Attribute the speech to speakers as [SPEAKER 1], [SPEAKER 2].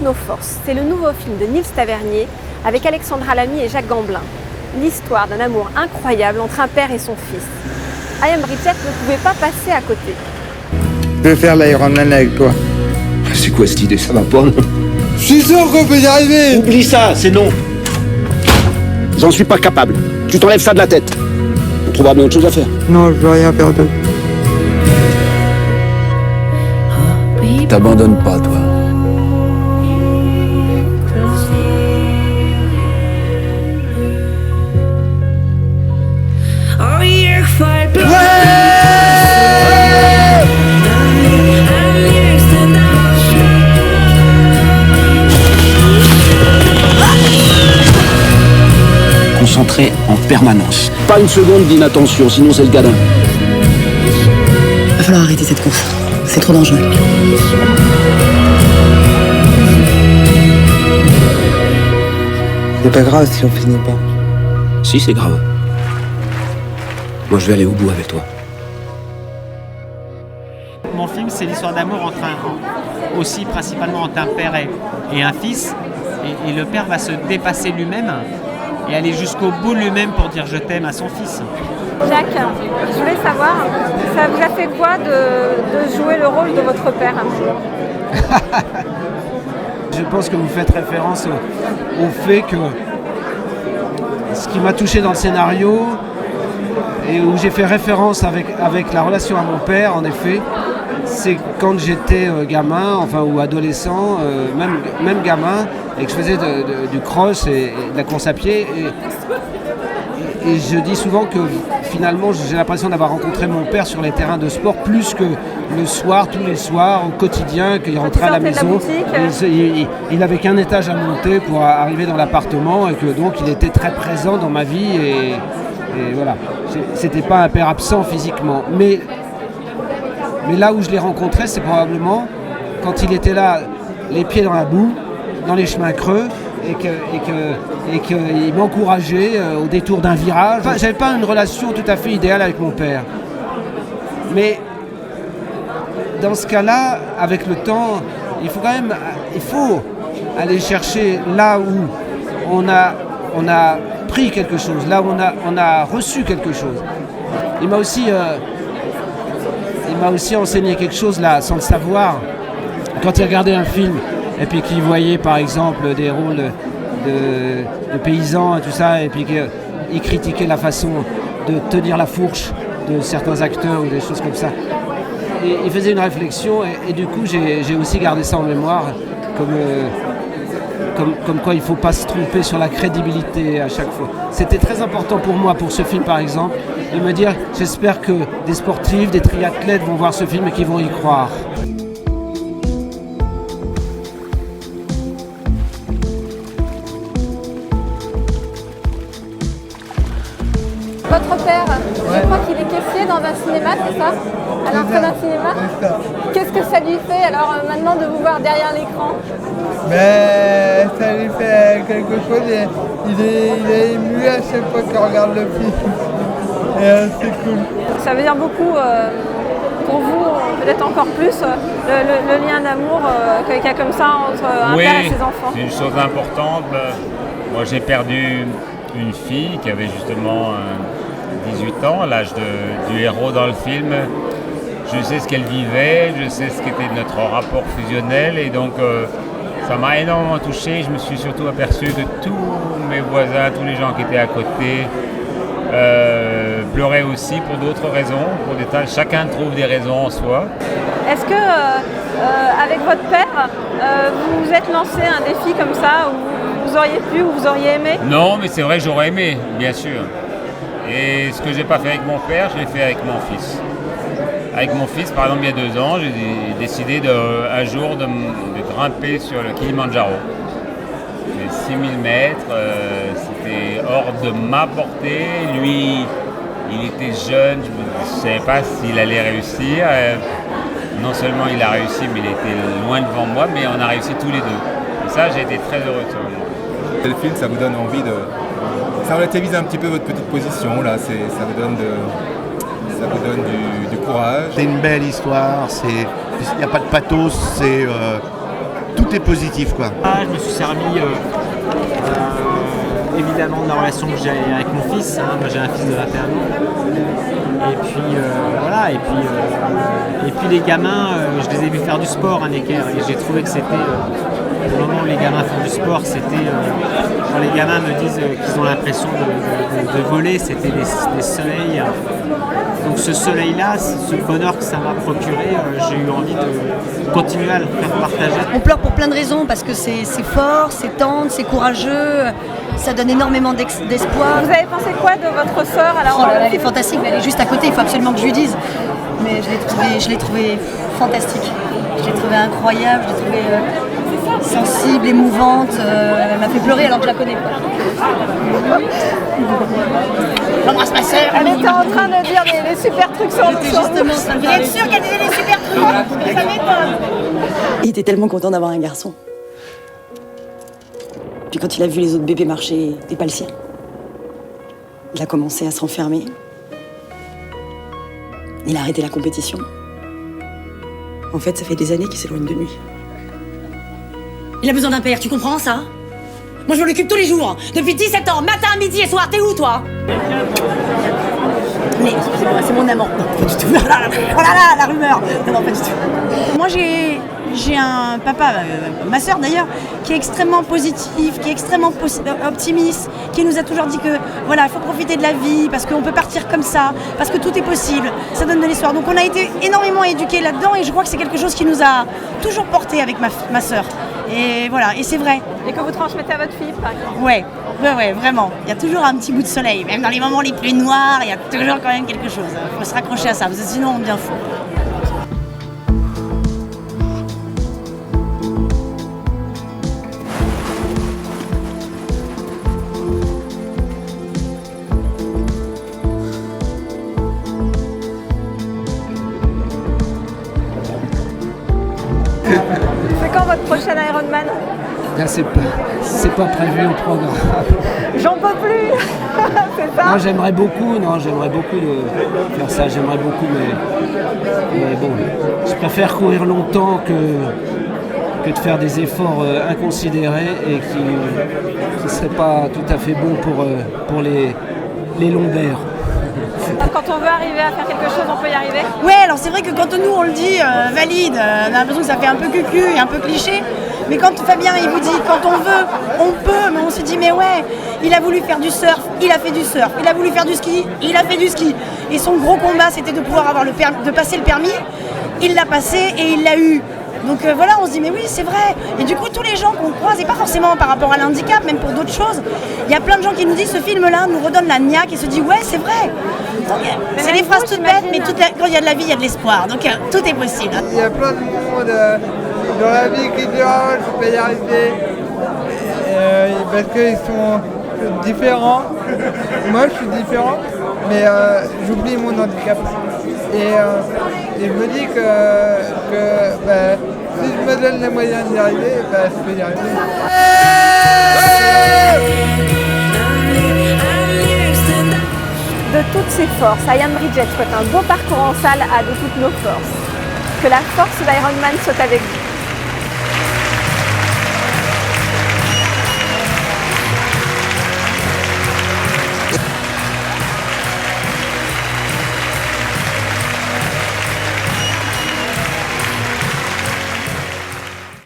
[SPEAKER 1] nos forces, c'est le nouveau film de Nils Tavernier avec Alexandra Lamy et Jacques Gamblin. L'histoire d'un amour incroyable entre un père et son fils. I Am Bridget ne pouvait pas passer à côté.
[SPEAKER 2] Je vais faire l'Ironman avec toi.
[SPEAKER 3] C'est quoi cette idée? Ça va pas, non?
[SPEAKER 2] Je suis sûr qu'on peut y arriver.
[SPEAKER 3] Oublie ça, c'est non. J'en suis pas capable. Tu t'enlèves ça de la tête. On trouvera bien autre chose à faire.
[SPEAKER 2] Non, je veux rien perdre.
[SPEAKER 3] T'abandonnes pas, toi. Concentré en permanence. Pas une seconde d'inattention, sinon c'est le gadin.
[SPEAKER 4] Va falloir arrêter cette course. C'est trop dangereux.
[SPEAKER 2] C'est pas grave si on finit pas.
[SPEAKER 3] Si, c'est grave. Moi, je vais aller au bout avec toi.
[SPEAKER 5] Mon film, c'est l'histoire d'amour aussi principalement entre un père et un fils. Et le père va se dépasser lui-même et aller jusqu'au bout lui-même pour dire je t'aime à son fils.
[SPEAKER 1] Jacques, je voulais savoir, ça vous a fait quoi de jouer le rôle de votre père?
[SPEAKER 6] Je pense que vous faites référence au fait que ce qui m'a touché dans le scénario et où j'ai fait référence avec la relation à mon père, en effet, c'est quand j'étais gamin, ou adolescent, même gamin, et que je faisais du cross et de la course à pied. Et je dis souvent que finalement j'ai l'impression d'avoir rencontré mon père sur les terrains de sport plus que le soir, tous les soirs, au quotidien, qu'il rentrait à la maison. Il n'avait qu'un étage à monter pour arriver dans l'appartement et que donc il était très présent dans ma vie et voilà. C'était pas un père absent physiquement. Mais là où je l'ai rencontré, c'est probablement quand il était là, les pieds dans la boue, dans les chemins creux, et qu'il m'encourageait au détour d'un virage. Enfin, j'avais pas une relation tout à fait idéale avec mon père. Mais dans ce cas-là, avec le temps, il faut aller chercher là où on a pris quelque chose, là où on a reçu quelque chose. Il m'a aussi enseigné quelque chose là, sans le savoir. Quand il regardait un film et puis qu'il voyait par exemple des rôles de paysans et tout ça, et puis qu'il critiquait la façon de tenir la fourche de certains acteurs ou des choses comme ça. Et il faisait une réflexion et du coup j'ai aussi gardé ça en mémoire comme quoi il ne faut pas se tromper sur la crédibilité à chaque fois. C'était très important pour moi, pour ce film par exemple, de me dire j'espère que des sportifs, des triathlètes vont voir ce film et qu'ils vont y croire.
[SPEAKER 1] Votre père, je crois qu'il est caissier dans un cinéma, c'est ça? À l'entrée d'un cinéma? Qu'est-ce que ça lui fait alors maintenant de vous voir derrière l'écran?
[SPEAKER 2] Mais ça lui fait quelque chose. Il est ému à chaque fois qu'il regarde le film. Et c'est cool.
[SPEAKER 1] Ça veut dire beaucoup pour vous, peut-être encore plus, le lien d'amour qu'il y a comme ça entre un père et ses enfants.
[SPEAKER 7] C'est une chose importante. Moi j'ai perdu une fille qui avait justement 18 ans, à l'âge du héros dans le film. Je sais ce qu'elle vivait, je sais ce qu'était notre rapport fusionnel et donc ça m'a énormément touché. Je me suis surtout aperçu que tous mes voisins, tous les gens qui étaient à côté pleuraient aussi pour d'autres raisons, pour des tas. Chacun trouve des raisons en soi.
[SPEAKER 1] Est-ce que avec votre père, vous vous êtes lancé un défi comme ça où vous auriez pu ou vous auriez aimé?
[SPEAKER 7] Non, mais c'est vrai que j'aurais aimé, bien sûr. Et ce que j'ai pas fait avec mon père, je l'ai fait avec mon fils. Avec mon fils, par exemple, il y a 2 ans, j'ai décidé un jour de grimper sur le Kilimandjaro. C'est 6000 mètres, c'était hors de ma portée. Lui, il était jeune, je ne savais pas s'il allait réussir. Non seulement il a réussi, mais il était loin devant moi, mais on a réussi tous les deux. Et ça, j'ai été très heureux de ce moment.
[SPEAKER 8] Le film, ça vous donne envie de... Ça relativise un petit peu votre petite position, là. Ça vous donne du courage.
[SPEAKER 9] C'est une belle histoire, il n'y a pas de pathos, tout est positif, quoi.
[SPEAKER 5] Je me suis servi évidemment de la relation que j'ai avec mon fils. Moi j'ai un fils de 21 ans. Et puis voilà, et puis les gamins, je les ai vus faire du sport à Necker et j'ai trouvé que c'était au moment où les gamins font du sport, c'était quand les gamins me disent qu'ils ont l'impression de voler, c'était des soleils. Donc ce soleil-là, ce bonheur que ça m'a procuré, j'ai eu envie de continuer à le faire partager.
[SPEAKER 10] On pleure pour plein de raisons, parce que c'est fort, c'est tendre, c'est courageux, ça donne énormément d'espoir.
[SPEAKER 1] Vous avez pensé quoi de votre sœur alors?
[SPEAKER 10] Oh là là, elle est fantastique, mais elle est juste à côté, il faut absolument que je lui dise. Mais je l'ai trouvée fantastique, je l'ai trouvée incroyable, je l'ai trouvée sensible, émouvante, elle m'a fait pleurer alors que je la connais pas. J'embrasse ma sœur.
[SPEAKER 1] Elle était en train de dire des super trucs sur le
[SPEAKER 10] justement. Vous êtes sûr qu'elle disait des super trucs? Ça m'étonne.
[SPEAKER 4] Il était tellement content d'avoir un garçon. Puis quand il a vu les autres bébés marcher et pas le sien, il a commencé à se renfermer. Il a arrêté la compétition. En fait, ça fait des années qu'il s'éloigne de lui.
[SPEAKER 10] Il a besoin d'un père, tu comprends ça? Moi je m'en occupe tous les jours, depuis 17 ans, matin, midi et soir, t'es où toi? Mais excusez-moi, c'est mon amant. Non, pas du tout. Oh là là, la rumeur. Non, pas du tout.
[SPEAKER 11] Moi j'ai un papa, ma sœur d'ailleurs, qui est extrêmement positif, qui est extrêmement optimiste, qui nous a toujours dit que voilà, il faut profiter de la vie, parce qu'on peut partir comme ça, parce que tout est possible, ça donne de l'espoir. Donc on a été énormément éduqués là-dedans et je crois que c'est quelque chose qui nous a toujours porté avec ma sœur. Et voilà, et c'est vrai.
[SPEAKER 1] Et que vous transmettez à votre fille, par exemple?
[SPEAKER 11] Ouais, vraiment. Il y a toujours un petit bout de soleil, même dans les moments les plus noirs, il y a toujours quand même quelque chose. Il faut se raccrocher à ça, parce que sinon on devient fou.
[SPEAKER 1] C'est quand votre prochain Ironman?
[SPEAKER 6] Là, c'est pas prévu au programme.
[SPEAKER 1] J'en peux plus. C'est ça?
[SPEAKER 6] Moi, j'aimerais beaucoup de faire ça, j'aimerais beaucoup, mais bon, je préfère courir longtemps que de faire des efforts inconsidérés et qui ne seraient pas tout à fait bons pour les lombaires.
[SPEAKER 1] Quand on veut arriver à faire quelque chose, on peut y arriver?
[SPEAKER 11] Ouais, alors c'est vrai que quand nous on le dit valide, on a l'impression que ça fait un peu cucu et un peu cliché. Mais quand Fabien il vous dit quand on veut, on peut, mais on se dit mais ouais, il a voulu faire du surf, il a fait du surf, il a voulu faire du ski, il a fait du ski. Et son gros combat c'était de pouvoir avoir de passer le permis, il l'a passé et il l'a eu. Donc voilà, on se dit mais oui c'est vrai. Et du coup tous les gens qu'on croise, et pas forcément par rapport à l'handicap, même pour d'autres choses, il y a plein de gens qui nous disent ce film-là nous redonne la niaque et se dit ouais c'est vrai. C'est des phrases toutes bêtes, mais quand il y a de la vie, il y a de l'espoir. Donc tout est possible.
[SPEAKER 2] Il y a plein de monde dans la vie qui disent oh, je peux pas y arriver. Parce qu'ils sont différents. Moi je suis différent, mais j'oublie mon handicap. Et je me dis que si je me donne les moyens d'y arriver, je peux y arriver.
[SPEAKER 1] De toutes ses forces, I Am Bridget souhaite un beau parcours en salle à de toutes nos forces. Que la force d'Ironman soit avec vous.